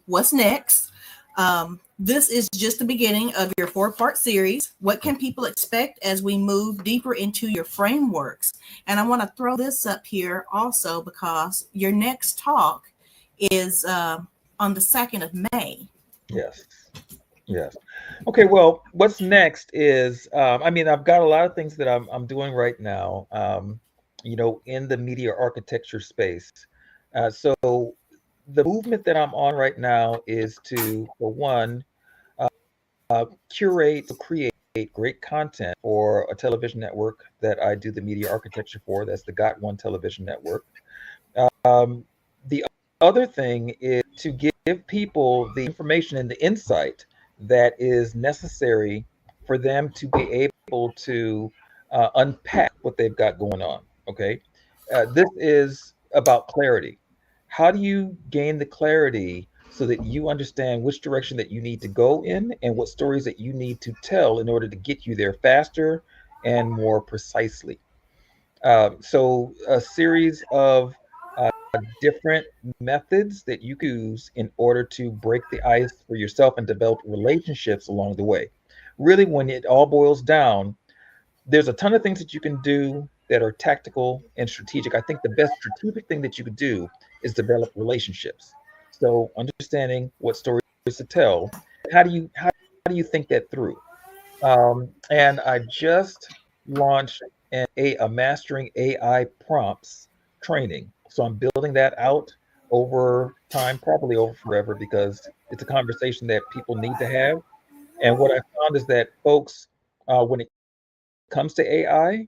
what's next? This is just the beginning of your four-part series. What can people expect as we move deeper into your frameworks? And I want to throw this up here also because your next talk is on the 2nd of May. Yes. Yes. Okay. Well, what's next is, I mean, I've got a lot of things that I'm doing right now, in the media architecture space. So the movement that I'm on right now is to, for one, curate, create great content for a television network that I do the media architecture for. That's the GOT1 Television Network. Um, the other thing is to give people the information and the insight that is necessary for them to be able to unpack what they've got going on. Okay. This is about clarity. How do you gain the clarity so that you understand which direction that you need to go in and what stories that you need to tell in order to get you there faster and more precisely? So, a series of different methods that you can use in order to break the ice for yourself and develop relationships along the way. Really, when it all boils down, there's a ton of things that you can do that are tactical and strategic. I think the best strategic thing that you could do is develop relationships. So, understanding what stories to tell, how do you think that through? And I just launched a mastering AI prompts training. So I'm building that out over time, probably over forever, because it's a conversation that people need to have. And what I found is that folks, when it comes to AI,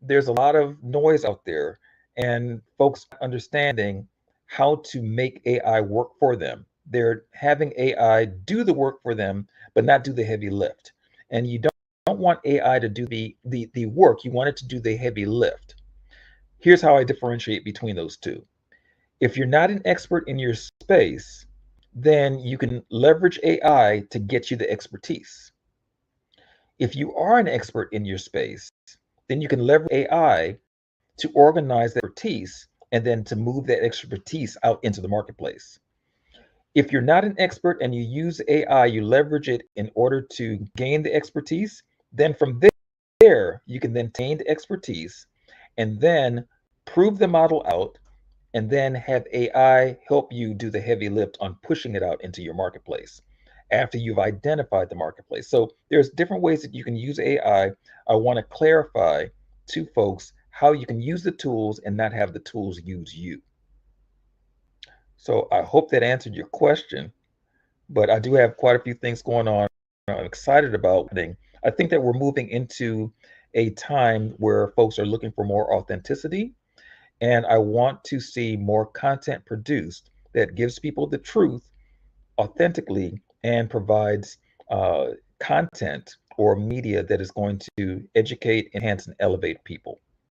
there's a lot of noise out there, and folks understanding how to make AI work for them. They're having AI do the work for them, but not do the heavy lift. And you don't want AI to do the work. You want it to do the heavy lift. Here's how I differentiate between those two. If you're not an expert in your space, then you can leverage AI to get you the expertise. If you are an expert in your space, then you can leverage AI to organize that expertise and then to move that expertise out into the marketplace. If you're not an expert and you use AI, you leverage it in order to gain the expertise, then from there, you can then gain the expertise and then prove the model out and then have AI help you do the heavy lift on pushing it out into your marketplace after you've identified the marketplace. So there's different ways that you can use AI. I want to clarify to folks how you can use the tools and not have the tools use you. So I hope that answered your question, but I do have quite a few things going on. I'm excited about. I think that we're moving into a time where folks are looking for more authenticity, and I want to see more content produced that gives people the truth authentically and provides content or media that is going to educate, enhance, and elevate people.